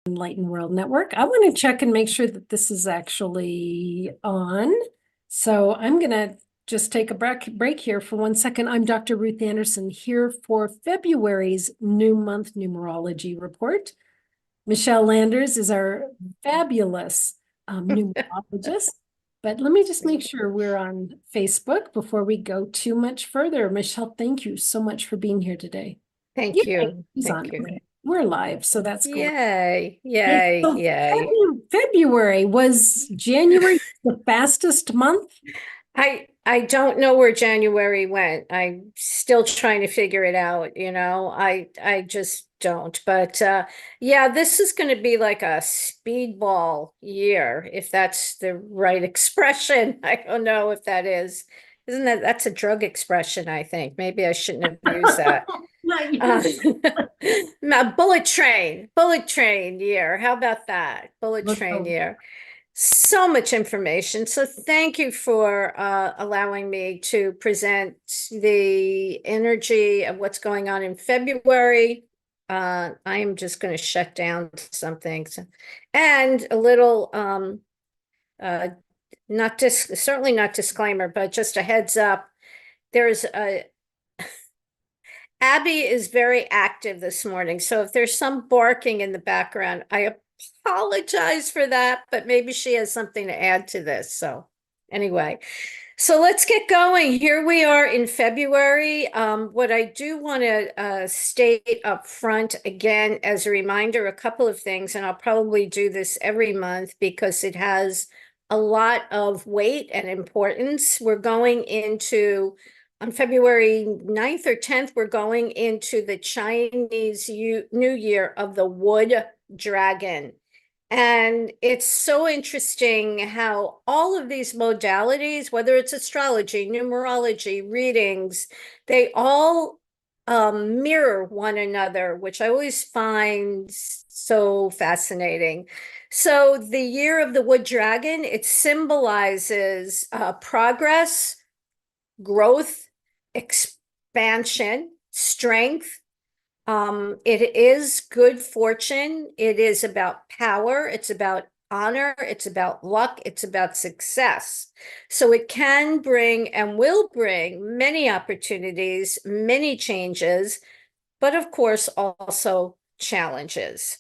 Enlightened World Network. I want to check and make sure that this is actually on. So I'm going to just take a break here for 1 second. I'm Dr. Ruth Anderson here for February's new month numerology report. Michele Landers is our fabulous numerologist. But let me just make sure we're on Facebook before we go too much further. Michele, thank you so much for being here today. Thank Yeah, you. he's on. Thank you. Okay, we're live, so that's great. Yay. Okay, Yay. so Yay. February was January the fastest month? I don't know where January went. I'm still trying to figure it out, I just don't. But yeah, this is going to be like a speedball year, if that's the right expression. I don't know if that is. Isn't that's a drug expression, I think. Maybe I shouldn't have used that. Not Uh, you. bullet train year. How about that? Bullet Let's train go. year. So much information. So thank you for allowing me to present the energy of what's going on in February. I am just going to shut down some things and a little, uh, not certainly not disclaimer, but just a heads up. There's a Abby is very active this morning, so if there's some barking in the background, I apologize for that, but maybe she has something to add to this. So anyway, so let's get going. Here we are in February. What I do want to state up front again as a reminder, a couple of things, and I'll probably do this every month because it has a lot of weight and importance. We're going into on February 9th or 10th, we're going into the Chinese New Year of the Wood Dragon. And it's so interesting how all of these modalities, whether it's astrology, numerology, readings, they all mirror one another, which I always find so fascinating. So the year of the wood dragon, it symbolizes progress, growth, expansion, strength. It is good fortune. It is about power. It's about honor. It's about luck. It's about success. So it can bring and will bring many opportunities, many changes, but of course, also challenges.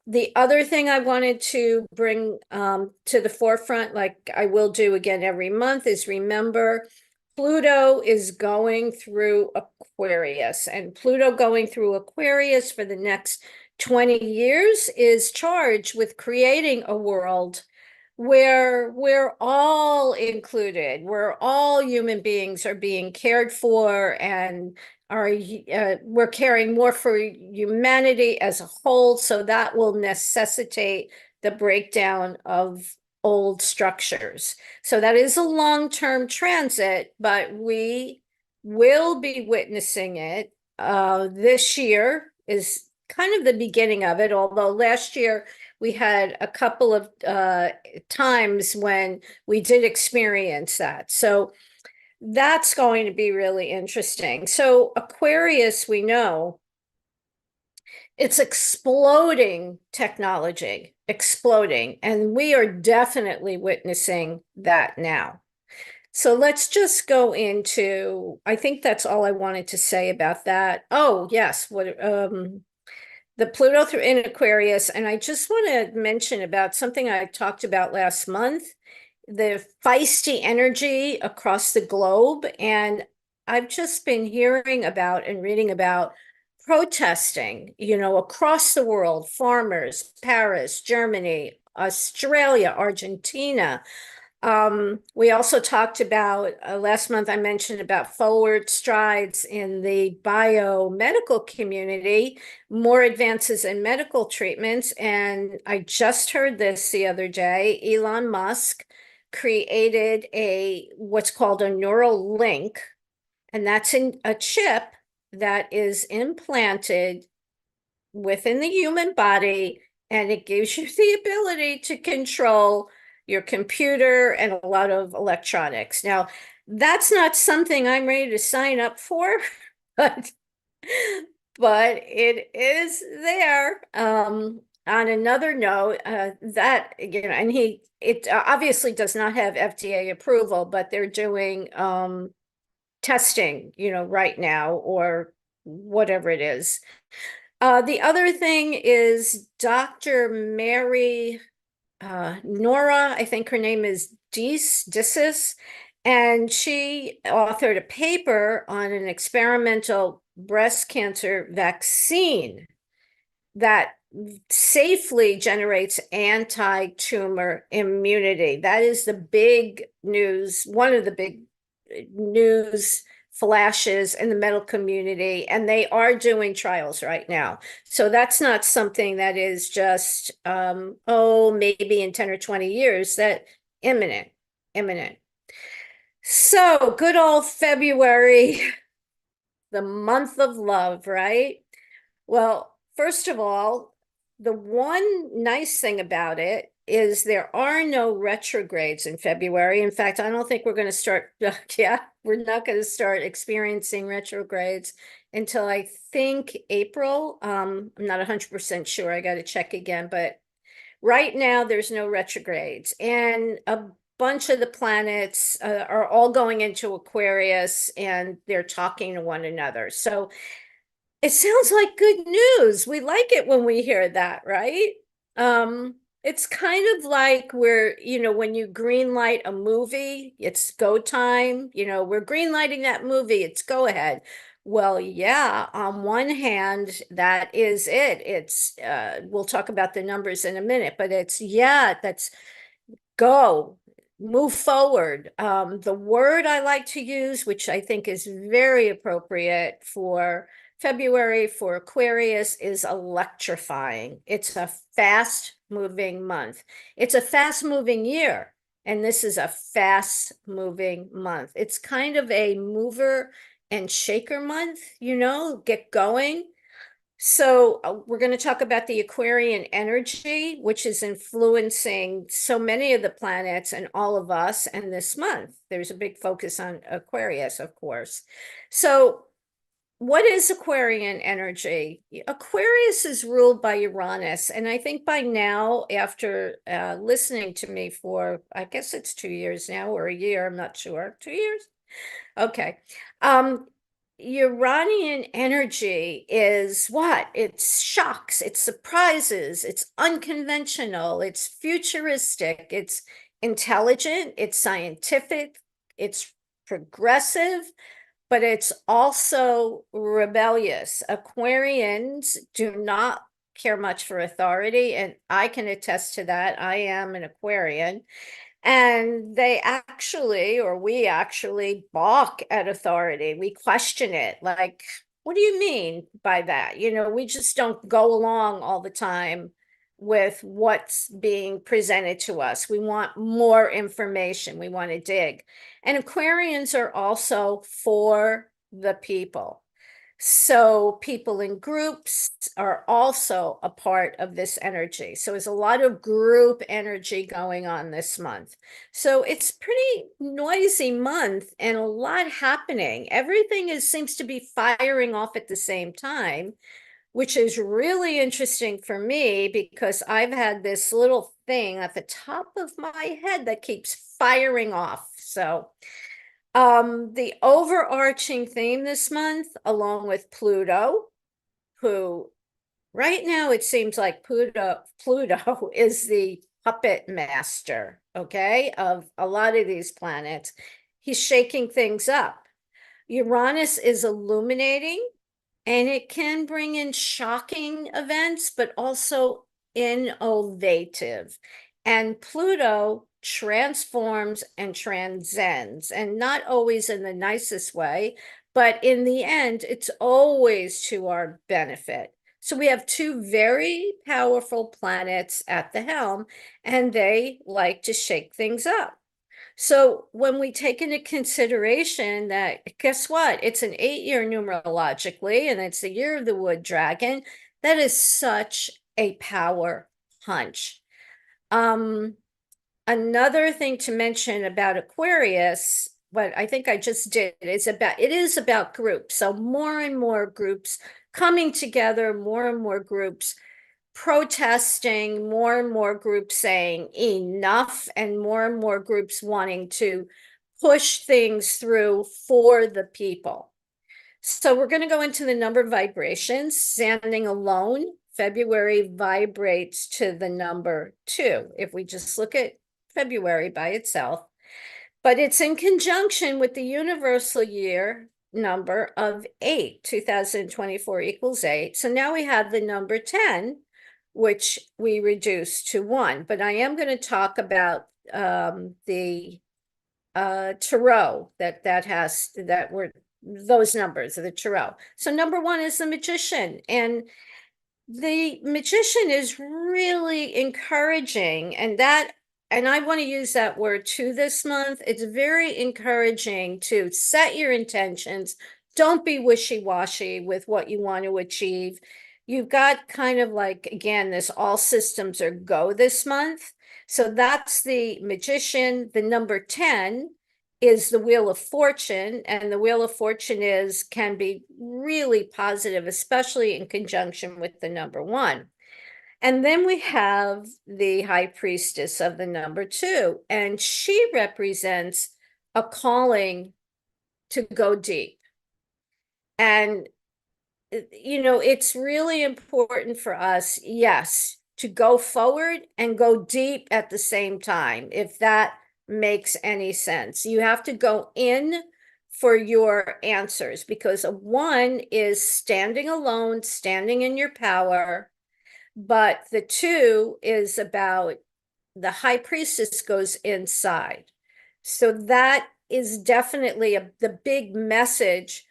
The other thing I wanted to bring to the forefront, like I will do again every month, is remember Pluto is going through Aquarius, and Pluto going through Aquarius for the next 20 years is charged with creating a world where we're all included, where all human beings are being cared for and are we're caring more for humanity as a whole. So that will necessitate the breakdown of old structures. So that is a long-term transit, but we will be witnessing it. This year is kind of the beginning of it, although last year we had a couple of times when we did experience that. So that's going to be really interesting. So Aquarius, we know it's exploding technology, exploding, and we are definitely witnessing that now. So let's just go into, I think that's all I wanted to say about that. Oh, yes, the Pluto through in Aquarius, and I just want to mention about something I talked about last month, the feisty energy across the globe. And I've just been hearing about and reading about protesting, across the world, farmers, Paris, Germany, Australia, Argentina. We also talked about last month, I mentioned about forward strides in the biomedical community, more advances in medical treatments. And I just heard this the other day. Elon Musk created what's called a neural link, and that's in a chip that is implanted within the human body, and it gives you the ability to control your computer and a lot of electronics. Now, that's not something I'm ready to sign up for, but but it is there. on another note, that, and it obviously does not have FDA approval, but they're doing testing, right now, or whatever it is. The other thing is Dr. Mary Nora, I think her name is Dissis, and she authored a paper on an experimental breast cancer vaccine that safely generates anti-tumor immunity. That is the big news, one of the big news flashes in the medical community, and they are doing trials right now. So that's not something that is just, maybe in 10 or 20 years, that imminent, imminent. So good old February, the month of love, right? Well, first of all, the one nice thing about it is there are no retrogrades in February. In fact, I don't think we're going to start, yeah, we're not going to start experiencing retrogrades until I think April. I'm not 100% sure. I got to check again, but right now there's no retrogrades. And a bunch of the planets are all going into Aquarius and they're talking to one another. So it sounds like good news. We like it when we hear that, right? It's kind of like when you green light a movie, it's go time. We're green lighting that movie, it's go ahead. Well, yeah, on one hand, that is it. It's we'll talk about the numbers in a minute, but that's go, move forward. The word I like to use, which I think is very appropriate for February for Aquarius, is electrifying. It's a fast moving month. It's a fast moving year. And this is a fast moving month. It's kind of a mover and shaker month, get going. So we're going to talk about the Aquarian energy, which is influencing so many of the planets and all of us. And this month, there's a big focus on Aquarius, of course. So what is Aquarian energy? Aquarius is ruled by Uranus. And I think by now, after listening to me for, I guess it's 2 years now, or a year, I'm not sure. 2 years? Okay. Uranian energy is what? It's shocks, it's surprises, it's unconventional, it's futuristic, it's intelligent, it's scientific, it's progressive, but it's also rebellious. Aquarians do not care much for authority, and I can attest to that. I am an Aquarian. And we actually balk at authority. We question it. Like, what do you mean by that? We just don't go along all the time with what's being presented to us. We want more information. We want to dig. And Aquarians are also for the people. So people in groups are also a part of this energy. So there's a lot of group energy going on this month. So it's pretty noisy month and a lot happening. Everything seems to be firing off at the same time, which is really interesting for me because I've had this little thing at the top of my head that keeps firing off. So the overarching theme this month, along with Pluto, who right now it seems like Pluto is the puppet master, okay, of a lot of these planets. He's shaking things up. Uranus is illuminating, and it can bring in shocking events, but also innovative. And Pluto transforms and transcends, and not always in the nicest way, but in the end, it's always to our benefit. So we have two very powerful planets at the helm, and they like to shake things up. So when we take into consideration that, guess what? It's an 8-year numerologically, and it's the year of the wood dragon. That is such a power punch. Another thing to mention about Aquarius, what I think I just did, it is about groups. So more and more groups coming together, more and more groups protesting, more and more groups saying enough, and more groups wanting to push things through for the people. So we're going to go into the number vibrations. Standing alone, February vibrates to the number 2. If we just look at February by itself, but it's in conjunction with the universal year number of 8. 2024 equals 8. So now we have the number 10, which we reduce to 1. But I am going to talk about the tarot that were those numbers of the tarot. So number 1 is the Magician, and the Magician is really encouraging, and I want to use that word too this month. It's very encouraging to set your intentions. Don't be wishy-washy with what you want to achieve. You've got kind of like, again, this all systems are go this month. So that's the Magician. The number 10 is the Wheel of Fortune, and the Wheel of Fortune can be really positive, especially in conjunction with the number 1. And then we have the High Priestess of the number 2, and she represents a calling to go deep. And, it's really important for us, yes, to go forward and go deep at the same time, if that makes any sense. You have to go in for your answers, because 1 is standing alone, standing in your power. But the 2 is about the High Priestess goes inside. So that is definitely the big message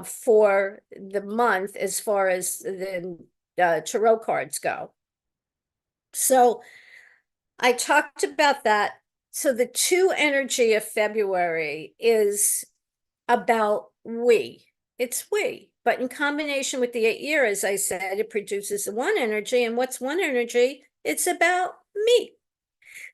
for the month as far as the tarot cards go. So I talked about that. So the 2 energy of February is about we. It's we. But in combination with the 8-year, as I said, it produces the 1 energy. And what's 1 energy? It's about me.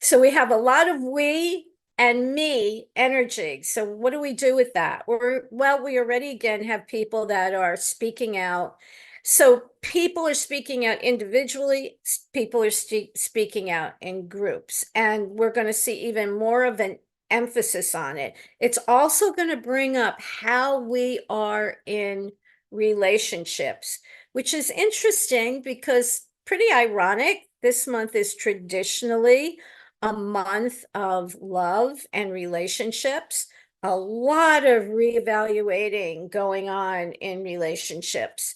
So we have a lot of we and me energy. So what do we do with that? We already again have people that are speaking out. So people are speaking out individually, people are speaking out in groups, and we're going to see even more of an emphasis on it. It's also going to bring up how we are in relationships, which is interesting because pretty ironic. This month is traditionally a month of love and relationships. A lot of reevaluating going on in relationships.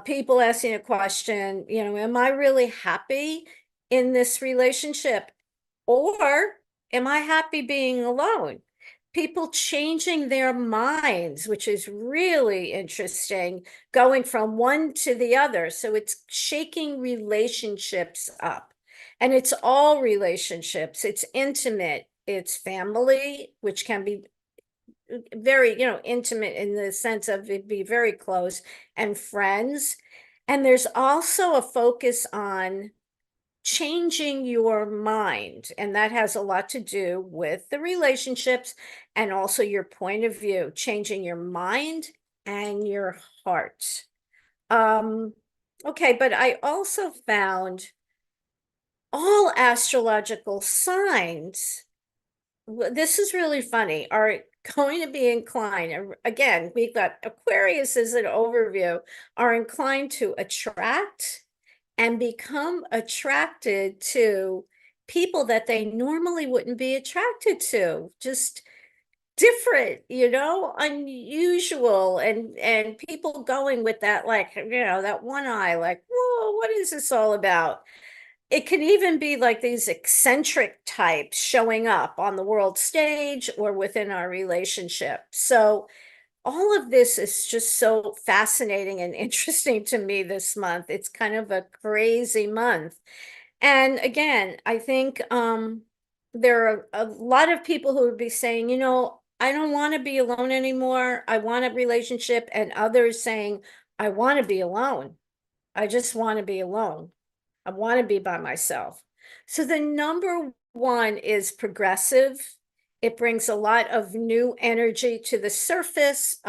People asking a question, am I really happy in this relationship? Or am I happy being alone? People changing their minds, which is really interesting, going from one to the other. So it's shaking relationships up. And it's all relationships. It's intimate. It's family, which can be very, intimate in the sense of it be very close, and friends. And there's also a focus on changing your mind, and that has a lot to do with the relationships and also your point of view, changing your mind and your heart. Okay, but I also found all astrological signs, this is really funny, are going to be inclined, again, we've got Aquarius as an overview, are inclined to attract and become attracted to people that they normally wouldn't be attracted to. Just different, unusual, and people going with that, like, that one eye, like, whoa, what is this all about? It can even be like these eccentric types showing up on the world stage or within our relationship. So all of this is just so fascinating and interesting to me this month. It's kind of a crazy month. And again, I think there are a lot of people who would be saying, I don't want to be alone anymore. I want a relationship. And others saying, I want to be alone. I just want to be alone. I want to be by myself. So the number 1 is progressive. It brings a lot of new energy to the surface,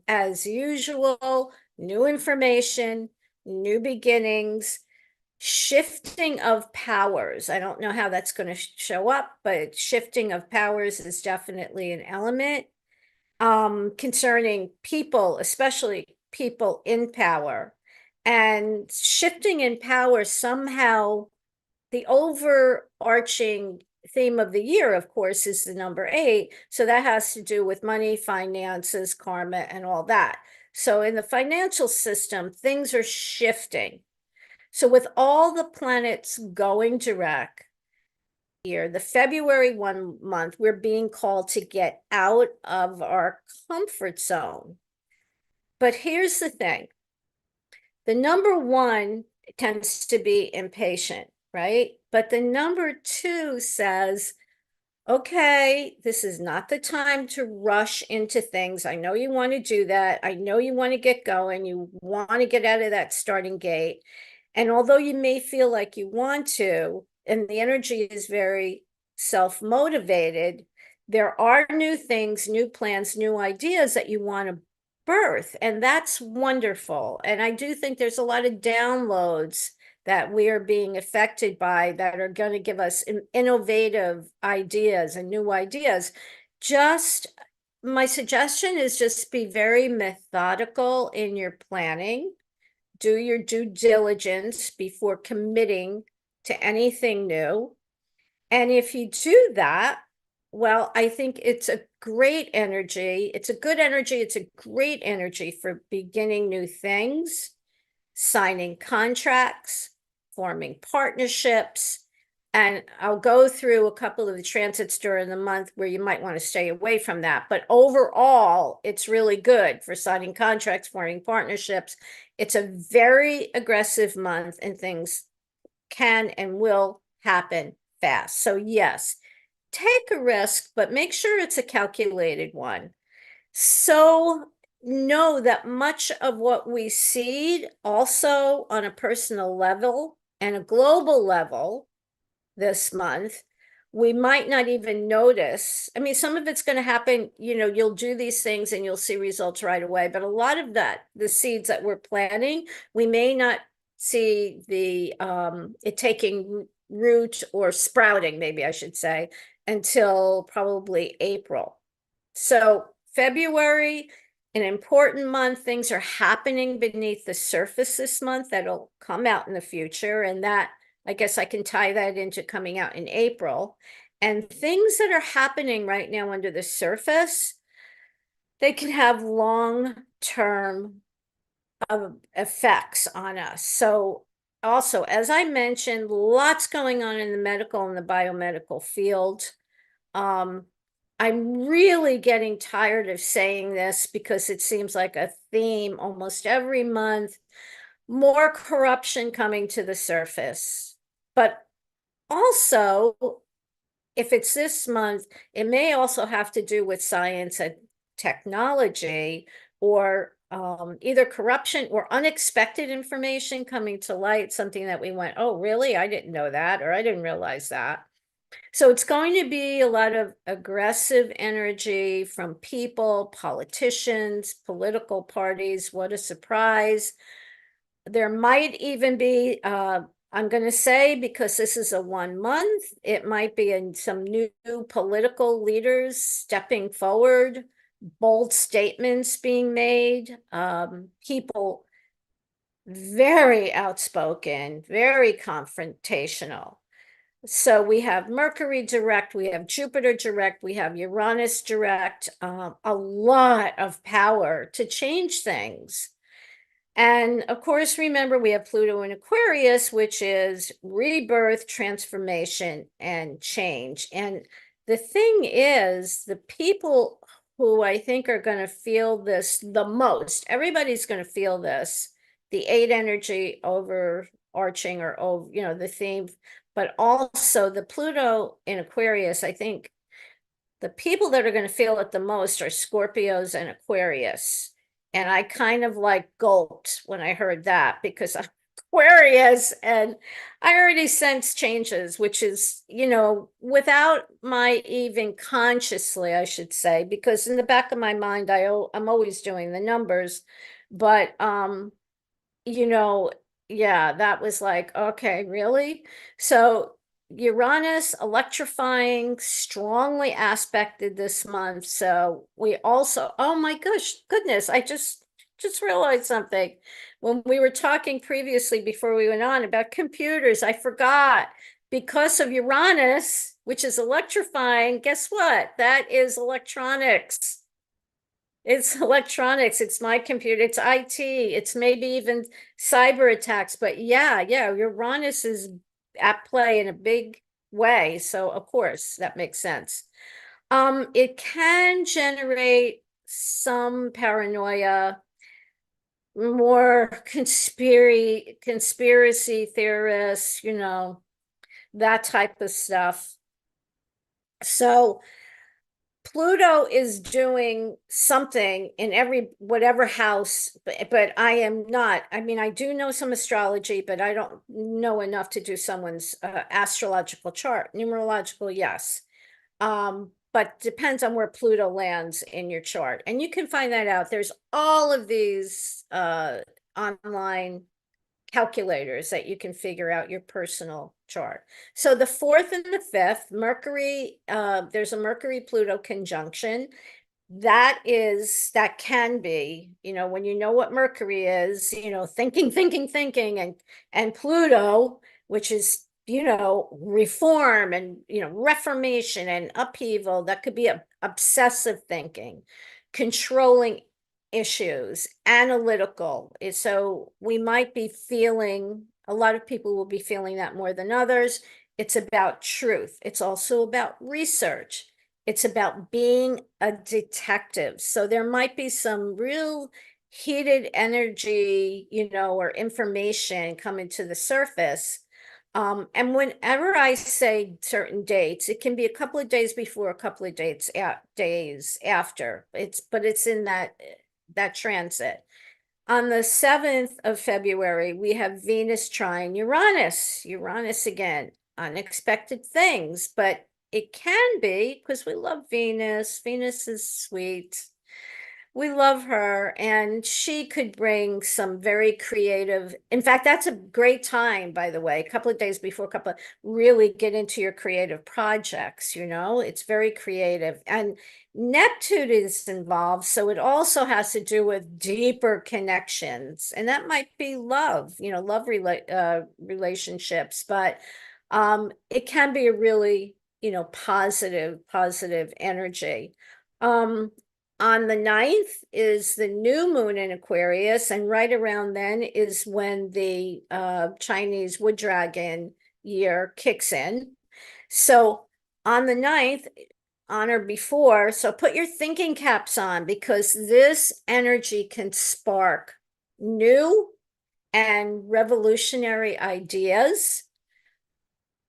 as usual, new information, new beginnings. shifting of powers. I don't know how that's going to show up, but shifting of powers is definitely an element. Concerning people, especially people in power, and shifting in power somehow. The overarching theme of the year, of course, is the number 8. So that has to do with money, finances, karma, and all that. So in the financial system, things are shifting. So with all the planets going direct here, the February 1 month, we're being called to get out of our comfort zone. But here's the thing. The number 1 tends to be impatient, right? But the number 2 says, okay, this is not the time to rush into things. I know you want to do that. I know you want to get going. You want to get out of that starting gate. And although you may feel like you want to, and the energy is very self-motivated, there are new things, new plans, new ideas that you want to birth. And that's wonderful. And I do think there's a lot of downloads that we are being affected by that are going to give us innovative ideas and new ideas. Just my suggestion is just be very methodical in your planning. Do your due diligence before committing to anything new. And if you do that, well, I think it's a great energy. It's a good energy. It's a great energy for beginning new things, signing contracts, forming partnerships. And I'll go through a couple of the transits during the month where you might want to stay away from that. But overall, it's really good for signing contracts, forming partnerships. It's a very aggressive month, and things can and will happen fast. So yes, take a risk, but make sure it's a calculated one. So know that much of what we see also on a personal level and a global level this month, we might not even notice. I mean, some of it's going to happen, you'll do these things and you'll see results right away. But a lot of that, the seeds that we're planting, we may not see it taking root or sprouting, maybe I should say, until probably April. So February, an important month. Things are happening beneath the surface this month that'll come out in the future. And that, I guess I can tie that into coming out in April. And things that are happening right now under the surface, they can have long-term effects on us. So also, as I mentioned, lots going on in the medical and the biomedical field. I'm really getting tired of saying this because it seems like a theme almost every month. More corruption coming to the surface. But also, if it's this month, it may also have to do with science and technology, or either corruption or unexpected information coming to light, something that we went, oh, really? I didn't know that, or I didn't realize that. So it's going to be a lot of aggressive energy from people, politicians, political parties. What a surprise. There might even be, I'm going to say, because this is a 1 month, it might be in some new political leaders stepping forward, bold statements being made, people very outspoken, very confrontational. So we have Mercury direct, we have Jupiter direct, we have Uranus direct, a lot of power to change things. And of course, remember, we have Pluto in Aquarius, which is rebirth, transformation, and change. And the thing is, the people who I think are going to feel this the most, everybody's going to feel this, the 8 energy overarching, or over, the theme, but also the Pluto in Aquarius. I think the people that are going to feel it the most are Scorpios and Aquarius. And I kind of like gulped when I heard that, because I'm Aquarius and I already sense changes, which is, without my even consciously, I should say, because in the back of my mind, I'm always doing the numbers. But, you know, yeah, that was like, okay, really? So Uranus electrifying, strongly aspected this month. So we also, oh my goodness, I just realized something. When we were talking previously before we went on about computers, I forgot because of Uranus, which is electrifying, guess what? That is electronics. It's electronics, it's my computer, it's IT, it's maybe even cyber attacks. But yeah, Uranus is at play in a big way. So of course that makes sense. It can generate some paranoia, more conspiracy theorists, that type of stuff. So Pluto is doing something in every whatever house, but I am not. I mean, I do know some astrology, but I don't know enough to do someone's astrological chart. Numerological, yes. But depends on where Pluto lands in your chart. And you can find that out. There's all of these online calculators that you can figure out your personal chart. So the 4th and the 5th, Mercury, there's a Mercury-Pluto conjunction. That can be, when you know what Mercury is, thinking, and Pluto, which is, reform and, reformation and upheaval, that could be obsessive thinking, controlling issues, analytical. So we might be feeling, a lot of people will be feeling that more than others. It's about truth. It's also about research. It's about being a detective. So there might be some real heated energy, or information coming to the surface. And whenever I say certain dates, it can be a couple of days before, a couple of days after. But it's in that transit. On the 7th of February, we have Venus trine Uranus. Uranus again, unexpected things, but it can be because we love Venus. Venus is sweet. We love her, and she could bring some very creative. In fact, that's a great time, by the way, a couple of days before, really get into your creative projects. It's very creative. And Neptune is involved, so it also has to do with deeper connections, and that might be love, relationships, but it can be a really, positive energy. On the 9th is the new moon in Aquarius, and right around then is when the Chinese wood dragon year kicks in. So on the 9th, on or before, so put your thinking caps on, because this energy can spark new and revolutionary ideas.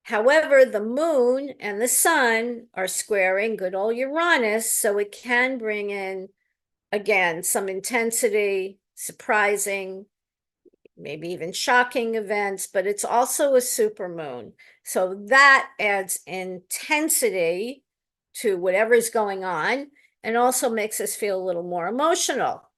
However, the moon and the sun are squaring good old Uranus, so it can bring in, again, some intensity, surprising, maybe even shocking events, but it's also a supermoon. So that adds intensity to whatever's going on and also makes us feel a little more emotional.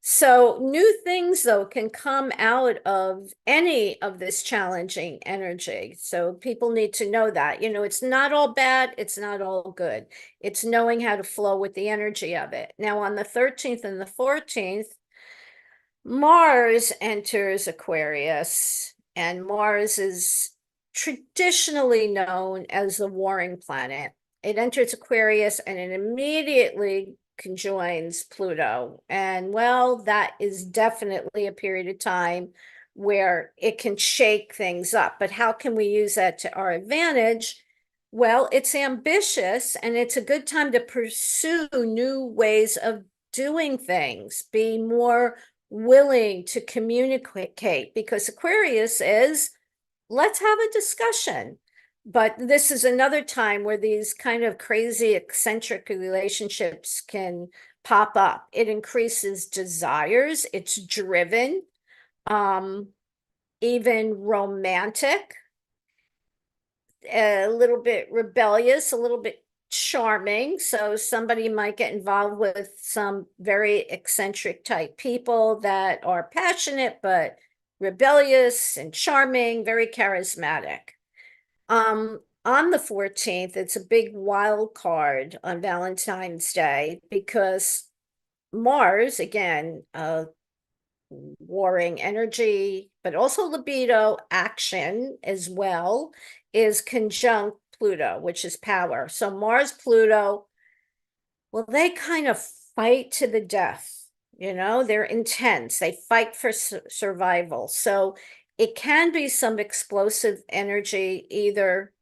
So new things, though, can come out of any of this challenging energy. So people need to know that, it's not all bad, it's not all good. It's knowing how to flow with the energy of it. Now, on the 13th and the 14th, Mars enters Aquarius, and Mars is traditionally known as the warring planet. It enters Aquarius and it immediately conjoins Pluto. And well, that is definitely a period of time where it can shake things up. But how can we use that to our advantage? Well, it's ambitious, and it's a good time to pursue new ways of doing things, be more willing to communicate, because Aquarius is, let's have a discussion. But this is another time where these kind of crazy eccentric relationships can pop up. It increases desires, it's driven, even romantic, a little bit rebellious, a little bit charming. So somebody might get involved with some very eccentric type people that are passionate, but rebellious and charming, very charismatic. On the 14th, it's a big wild card on Valentine's Day because Mars, again, warring energy, but also libido, action as well, is conjunct Pluto, which is power. So Mars, Pluto, well, they kind of fight to the death. They're intense. They fight for survival. So it can be some explosive energy, either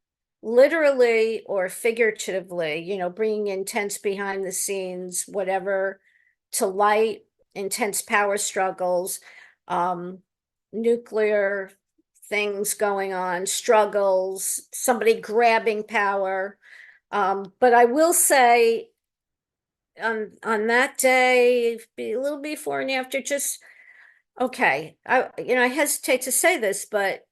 literally or figuratively, bringing intense behind the scenes, whatever, to light, intense power struggles, nuclear things going on, struggles, somebody grabbing power. But I will say, on that day, be a little before and after, just okay. I hesitate to say this, but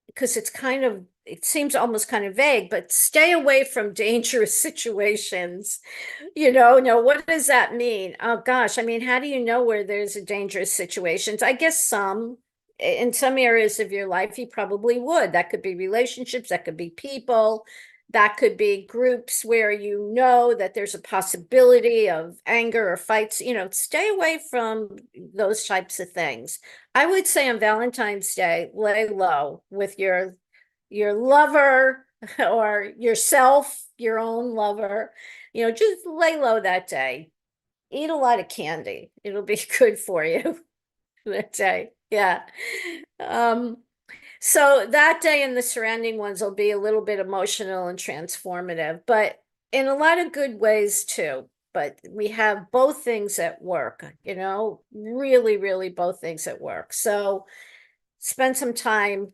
because it seems almost kind of vague, but stay away from dangerous situations. Now what does that mean? Oh gosh, I mean, how do you know where there's a dangerous situations? I guess in some areas of your life, you probably would. That could be relationships, that could be people, that could be groups where that there's a possibility of anger or fights. Stay away from those types of things. I would say on Valentine's Day, lay low with your lover or yourself, your own lover. Just lay low that day. Eat a lot of candy. It'll be good for you that day. Yeah. So that day and the surrounding ones will be a little bit emotional and transformative, but in a lot of good ways too. But we have both things at work, really, really both things at work. So spend some time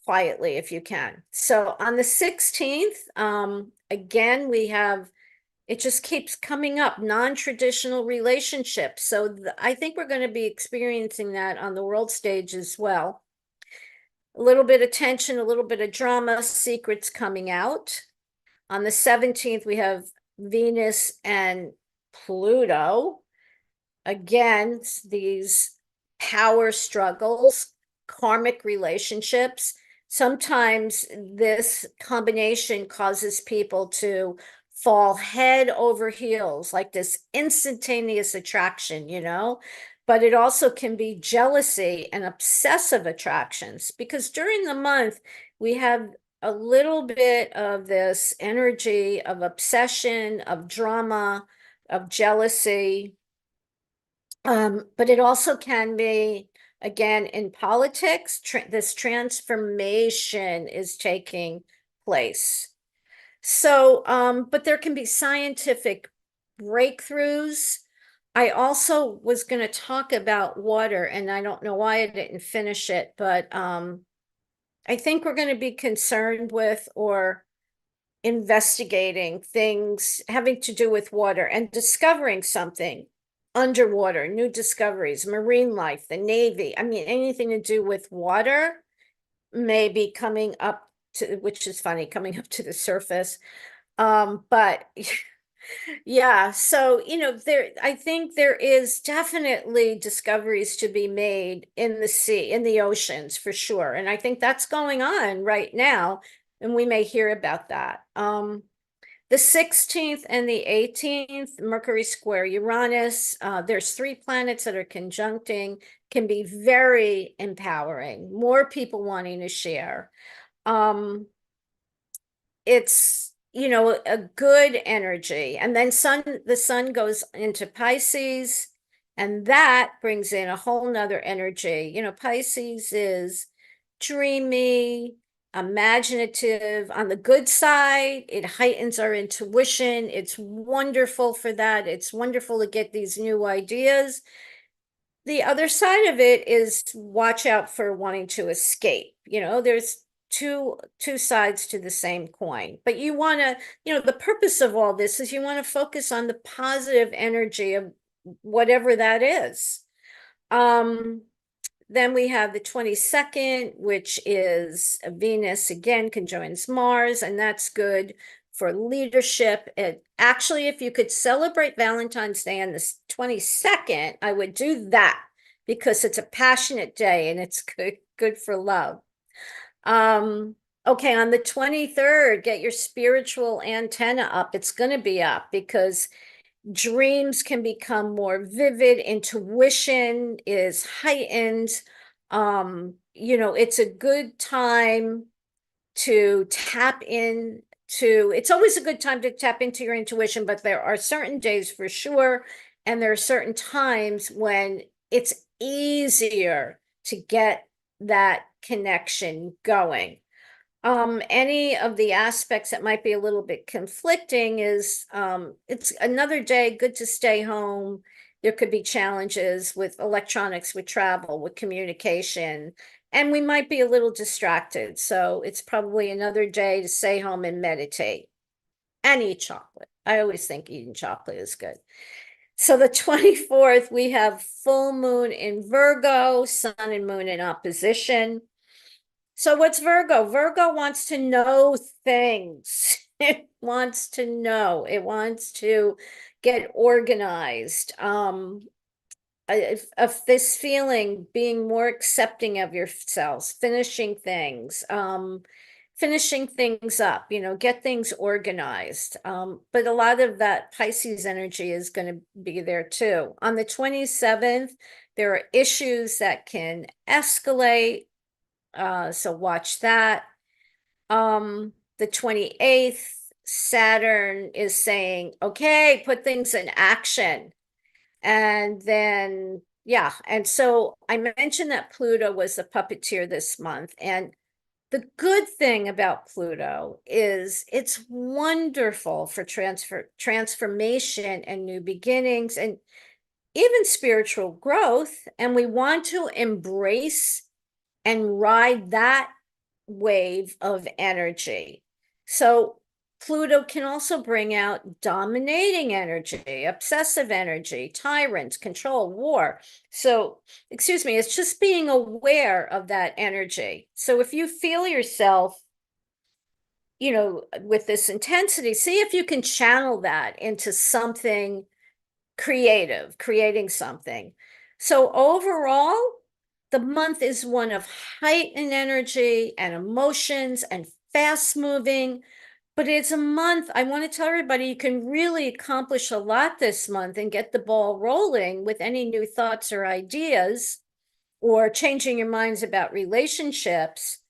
quietly if you can. So on the 16th, again, it just keeps coming up, non-traditional relationships. So I think we're going to be experiencing that on the world stage as well. A little bit of tension, a little bit of drama, secrets coming out. On the 17th, we have Venus and Pluto. Again, these power struggles, karmic relationships. Sometimes this combination causes people to fall head over heels, like this instantaneous attraction, but it also can be jealousy and obsessive attractions, because during the month we have a little bit of this energy of obsession, of drama, of jealousy. But it also can be, again, in politics, this transformation is taking place. So, but there can be scientific breakthroughs. I also was going to talk about water, and I don't know why I didn't finish it, but I think we're going to be concerned with or investigating things having to do with water and discovering something underwater, new discoveries, marine life, the Navy. I mean, anything to do with water may be coming up to, which is funny, coming up to the surface. But yeah, so I think there is definitely discoveries to be made in the sea, in the oceans for sure. And I think that's going on right now, and we may hear about that. The 16th and the 18th, Mercury square Uranus, there's 3 planets that are conjuncting, can be very empowering, more people wanting to share. It's a good energy. And then the sun goes into Pisces, and that brings in a whole nother energy. Pisces is dreamy, imaginative. On the good side, it heightens our intuition. It's wonderful for that. It's wonderful to get these new ideas. The other side of it is watch out for wanting to escape. There's two sides to the same coin, but you want to, the purpose of all this is you want to focus on the positive energy of whatever that is. Then we have the 22nd, which is Venus again conjoins Mars, and that's good for leadership. Actually, if you could celebrate Valentine's Day on the 22nd, I would do that, because it's a passionate day and it's good for love. Okay, on the 23rd, get your spiritual antenna up. It's going to be up because dreams can become more vivid, intuition is heightened. It's a good time to tap in to, it's always a good time to tap into your intuition, but there are certain days for sure, and there are certain times when it's easier to get that connection going. Any of the aspects that might be a little bit conflicting is it's another day, good to stay home. There could be challenges with electronics, with travel, with communication, and we might be a little distracted. So it's probably another day to stay home and meditate and eat chocolate. I always think eating chocolate is good. So the 24th, we have full moon in Virgo, sun and moon in opposition. So what's Virgo? Virgo wants to know things. It wants to know. It wants to get organized. Of this feeling, being more accepting of yourselves, finishing things up, get things organized. But a lot of that Pisces energy is going to be there too. On the 27th, there are issues that can escalate. So watch that. The 28th, Saturn is saying, okay, put things in action. And then, yeah. And so I mentioned that Pluto was the puppeteer this month. And the good thing about Pluto is it's wonderful for transformation and new beginnings and even spiritual growth. And we want to embrace and ride that wave of energy. So Pluto can also bring out dominating energy, obsessive energy, tyrants, control, war. So, excuse me, it's just being aware of that energy. So if you feel yourself, with this intensity, see if you can channel that into something creative, creating something. So overall, the month is one of heightened energy and emotions and fast moving, but it's a month. I want to tell everybody you can really accomplish a lot this month and get the ball rolling with any new thoughts or ideas or changing your minds about relationships.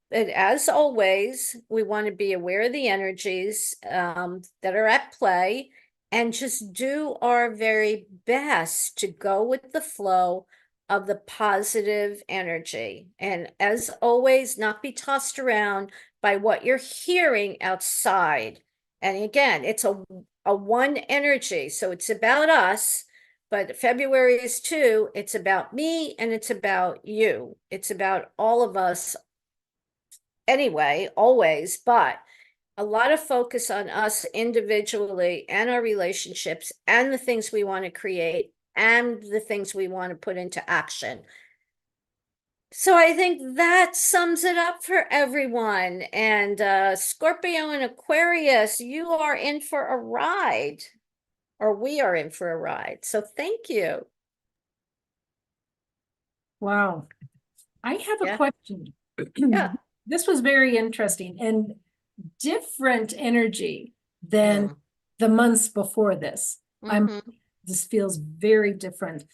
But as always, we want to be aware of the energies that are at play and just do our very best to go with the flow of the positive energy. And as always, not be tossed around by what you're hearing outside. And again, it's a one energy. So it's about us, but February is two. It's about me and it's about you. It's about all of us anyway, always, but a lot of focus on us individually and our relationships and the things we want to create and the things we want to put into action. So I think that sums it up for everyone. And Scorpio and Aquarius, you are in for a ride, or we are in for a ride. So thank you. Wow. I have a Yeah. question. Yeah. This was very interesting and different energy than the months before this. This feels very different.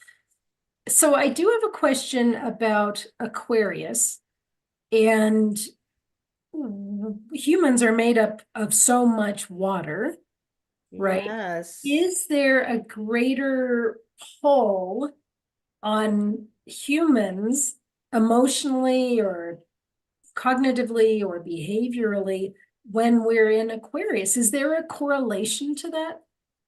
So I do have a question about Aquarius, and humans are made up of so much water, right? Yes. Is there a greater pull on humans emotionally or cognitively or behaviorally when we're in Aquarius? Is there a correlation to that?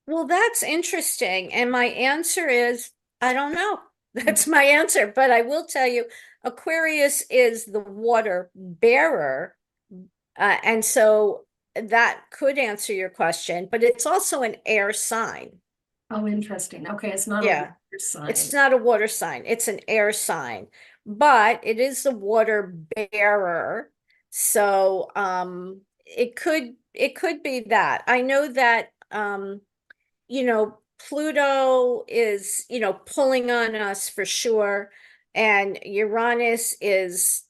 Well, that's interesting. And my answer is, I don't know. That's my answer. But I will tell you, Aquarius is the water bearer. And so that could answer your question, but it's also an air sign. Oh, interesting. Okay, it's not a Yeah. water sign. It's not a water sign, it's an air sign, but it is the water bearer. So it could be that. I know that Pluto is, pulling on us for sure. And Uranus is,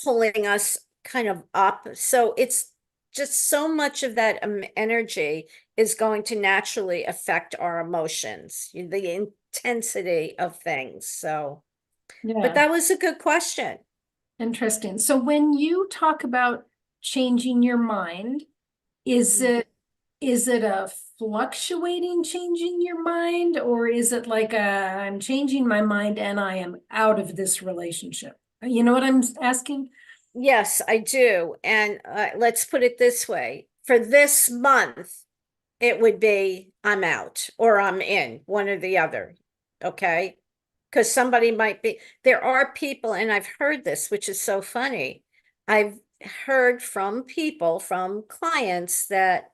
pulling us kind of up. So it's just so much of that energy is going to naturally affect our emotions, the intensity of things. So, but Yeah, that was a good question. interesting. So when you talk about changing your mind, is Mhm. it a fluctuating changing your mind, or is it like I'm changing my mind and I am out of this relationship? You know what I'm asking? Yes, I do. And let's put it this way. For this month, it would be I'm out or I'm in, one or the other. Okay. Because somebody might be, there are people, and I've heard this, which is so funny. I've heard from people, from clients that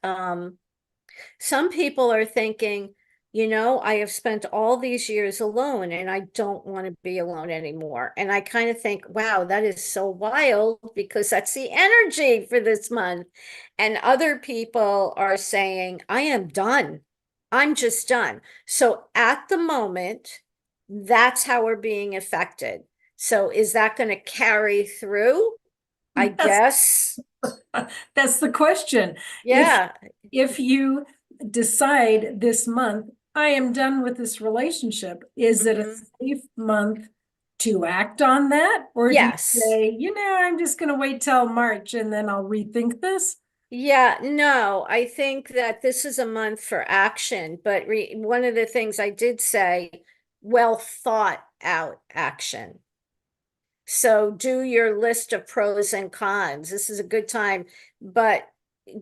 some people are thinking, I have spent all these years alone and I don't want to be alone anymore. And I kind of think, wow, that is so wild because that's the energy for this month. And other people are saying, I am done. I'm just done. So at the moment, that's how we're being affected. So is that going to carry through? I That's guess. that's the question. If Yeah. if you decide this month, I am done with this relationship, is it a Mhm. safe month to act on that? Or do you Yes. say, I'm just going to wait till March and then I'll rethink this? Yeah, no, I think that this is a month for action, but one of the things I did say, well thought out action. So do your list of pros and cons. This is a good time, but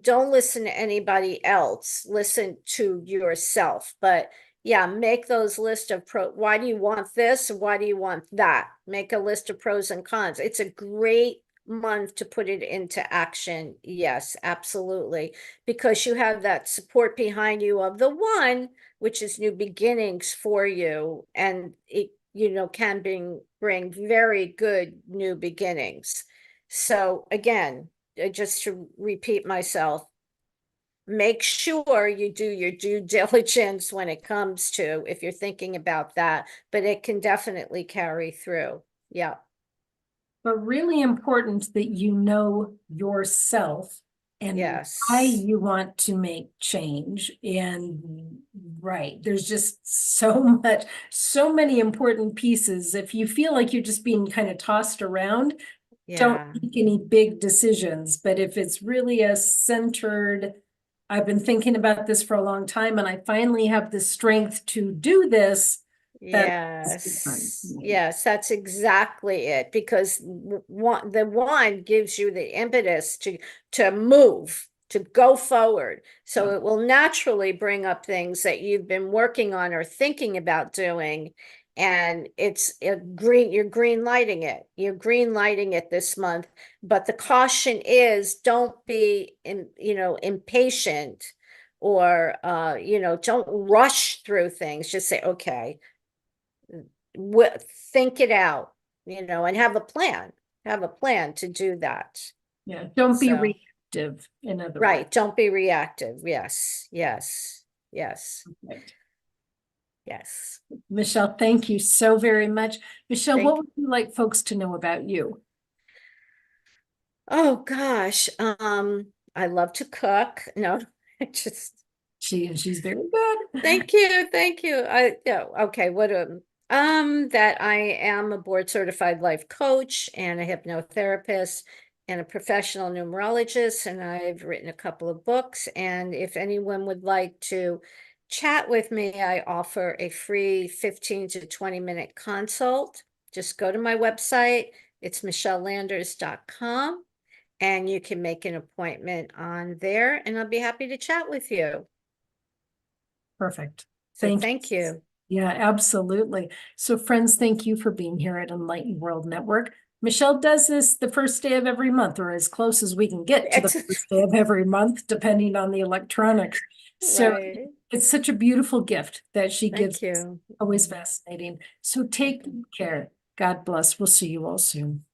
don't listen to anybody else. Listen to yourself. But yeah, make those list of why do you want this? Why do you want that? Make a list of pros and cons. It's a great month to put it into action. Yes, absolutely. Because you have that support behind you of the one, which is new beginnings for you. And it can bring very good new beginnings. So again, just to repeat myself, make sure you do your due diligence when it comes to if you're thinking about that, but it can definitely carry through. Yeah. But really important that you know yourself and why Yes. you want to make change. And right, there's just so much, so many important pieces. If you feel like you're just being kind of tossed around, don't Yeah. make any big decisions. But if it's really a centered, I've been thinking about this for a long time and I finally have the strength to do this, then it's fun. Yes, yes, that's exactly it. Because the one gives you the impetus to move, to go forward. So Yeah. it will naturally bring up things that you've been working on or thinking about doing. And it's a you're green lighting it. You're green lighting it this month. But the caution is don't be impatient or don't rush through things. Just say, okay, think it out, and have a plan to do that. Yeah, don't be So, reactive, in other words. right, don't be reactive. Yes, yes, yes, Right. yes. Michelle, thank you so very much. Michelle, what Thank, would you like folks to know about you? oh gosh, I love to cook. No, I just She's very good. thank you, thank you. Yeah, okay, that I am a board certified life coach and a hypnotherapist and a professional numerologist, and I've written a couple of books. And if anyone would like to chat with me, I offer a free 15 to 20-minute consult. Just go to my website. It's michellelanders.com, and you can make an appointment on there, and I'll be happy to chat with you. Perfect. So Thank you. thank you. Yeah, absolutely. So friends, thank you for being here at Enlightened World Network. Michelle does this the first day of every month, or as close as we can get to the It's first day of every month, depending on the electronics. So right. it's such a beautiful gift that she gives Thank us. you. Always fascinating. So take care. God bless. We'll see you all soon.